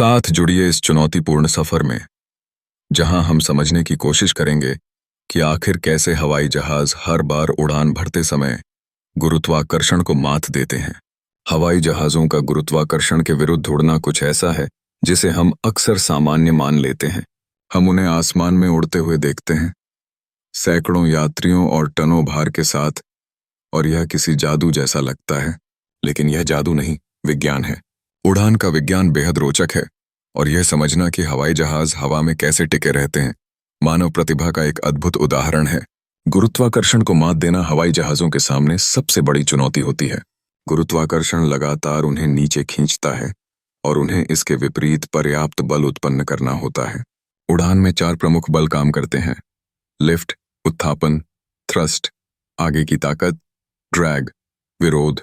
साथ जुड़िए इस चुनौतीपूर्ण सफर में, जहां हम समझने की कोशिश करेंगे कि आखिर कैसे हवाई जहाज हर बार उड़ान भरते समय गुरुत्वाकर्षण को मात देते हैं। हवाई जहाजों का गुरुत्वाकर्षण के विरुद्ध उड़ना कुछ ऐसा है जिसे हम अक्सर सामान्य मान लेते हैं। हम उन्हें आसमान में उड़ते हुए देखते हैं, सैकड़ों यात्रियों और टनों भार के साथ, और यह किसी जादू जैसा लगता है। लेकिन यह जादू नहीं, विज्ञान है। उड़ान का विज्ञान बेहद रोचक है, और यह समझना कि हवाई जहाज हवा में कैसे टिके रहते हैं मानव प्रतिभा का एक अद्भुत उदाहरण है। गुरुत्वाकर्षण को मात देना हवाई जहाजों के सामने सबसे बड़ी चुनौती होती है। गुरुत्वाकर्षण लगातार उन्हें नीचे खींचता है और उन्हें इसके विपरीत पर्याप्त बल उत्पन्न करना होता है। उड़ान में 4 प्रमुख बल काम करते हैं: लिफ्ट, उत्थापन, थ्रस्ट, आगे की ताकत, ड्रैग, विरोध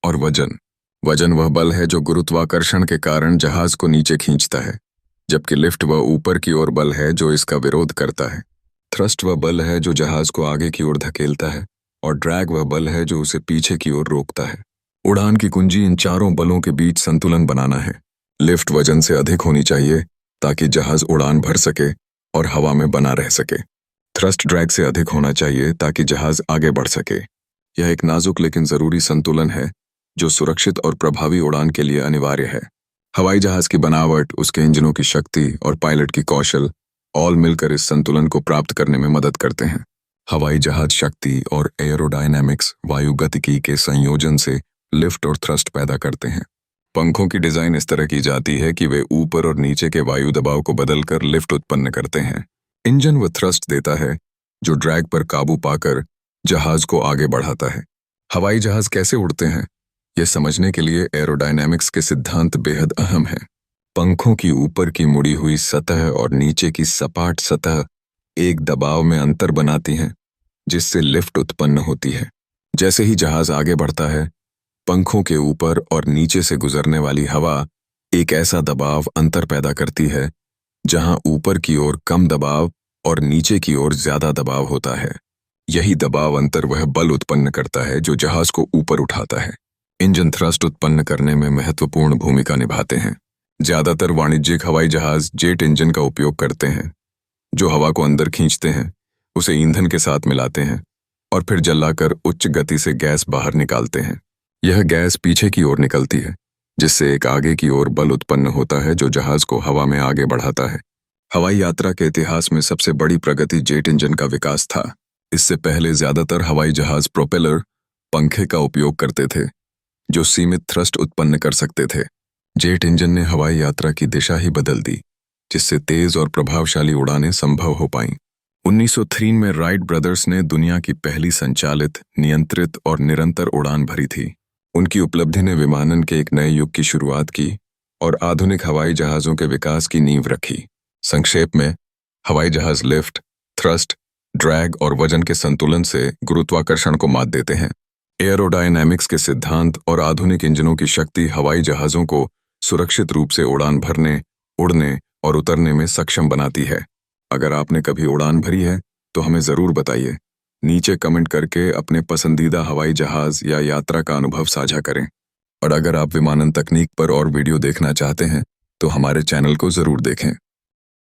और वजन। वजन वह बल है जो गुरुत्वाकर्षण के कारण जहाज को नीचे खींचता है, जबकि लिफ्ट वह ऊपर की ओर बल है जो इसका विरोध करता है। थ्रस्ट वह बल है जो जहाज को आगे की ओर धकेलता है, और ड्रैग वह बल है जो उसे पीछे की ओर रोकता है। उड़ान की कुंजी इन चारों बलों के बीच संतुलन बनाना है। लिफ्ट वजन से अधिक होनी चाहिए ताकि जहाज उड़ान भर सके और हवा में बना रह सके। थ्रस्ट ड्रैग से अधिक होना चाहिए ताकि जहाज आगे बढ़ सके। यह एक नाजुक लेकिन जरूरी संतुलन है जो सुरक्षित और प्रभावी उड़ान के लिए अनिवार्य है। हवाई जहाज की बनावट, उसके इंजनों की शक्ति और पायलट की कौशल ऑल मिलकर इस संतुलन को प्राप्त करने में मदद करते हैं। हवाई जहाज शक्ति और एयरोडायनामिक्स, वायुगतिकी के संयोजन से लिफ्ट और थ्रस्ट पैदा करते हैं। पंखों की डिजाइन इस तरह की जाती है कि वे ऊपर और नीचे के वायु दबाव को बदलकर लिफ्ट उत्पन्न करते हैं। इंजन वह थ्रस्ट देता है जो ड्रैग पर काबू पाकर जहाज को आगे बढ़ाता है। हवाई जहाज कैसे उड़ते हैं, यह समझने के लिए एरोडायनामिक्स के सिद्धांत बेहद अहम हैं। पंखों की ऊपर की मुड़ी हुई सतह और नीचे की सपाट सतह एक दबाव में अंतर बनाती हैं, जिससे लिफ्ट उत्पन्न होती है। जैसे ही जहाज आगे बढ़ता है, पंखों के ऊपर और नीचे से गुजरने वाली हवा एक ऐसा दबाव अंतर पैदा करती है जहां ऊपर की ओर कम दबाव और नीचे की ओर ज्यादा दबाव होता है। यही दबाव अंतर वह बल उत्पन्न करता है जो जहाज को ऊपर उठाता है। इंजन थ्रस्ट उत्पन्न करने में महत्वपूर्ण भूमिका निभाते हैं। ज्यादातर वाणिज्यिक हवाई जहाज जेट इंजन का उपयोग करते हैं, जो हवा को अंदर खींचते हैं, उसे ईंधन के साथ मिलाते हैं और फिर जलाकर उच्च गति से गैस बाहर निकालते हैं। यह गैस पीछे की ओर निकलती है, जिससे एक आगे की ओर बल उत्पन्न होता है जो जहाज को हवा में आगे बढ़ाता है। हवाई यात्रा के इतिहास में सबसे बड़ी प्रगति जेट इंजन का विकास था। इससे पहले ज्यादातर हवाई जहाज प्रोपेलर, पंखे का उपयोग करते थे जो सीमित थ्रस्ट उत्पन्न कर सकते थे। जेट इंजन ने हवाई यात्रा की दिशा ही बदल दी, जिससे तेज और प्रभावशाली उड़ानें संभव हो पाईं। 1903 में राइट ब्रदर्स ने दुनिया की पहली संचालित, नियंत्रित और निरंतर उड़ान भरी थी। उनकी उपलब्धि ने विमानन के एक नए युग की शुरुआत की और आधुनिक हवाई जहाजों के विकास की नींव रखी। संक्षेप में, हवाई जहाज लिफ्ट, थ्रस्ट, ड्रैग और वजन के संतुलन से गुरुत्वाकर्षण को मात देते हैं। एयरोडायनामिक्स के सिद्धांत और आधुनिक इंजनों की शक्ति हवाई जहाजों को सुरक्षित रूप से उड़ान भरने, उड़ने और उतरने में सक्षम बनाती है। अगर आपने कभी उड़ान भरी है तो हमें ज़रूर बताइए। नीचे कमेंट करके अपने पसंदीदा हवाई जहाज या यात्रा का अनुभव साझा करें। और अगर आप विमानन तकनीक पर और वीडियो देखना चाहते हैं तो हमारे चैनल को ज़रूर देखें।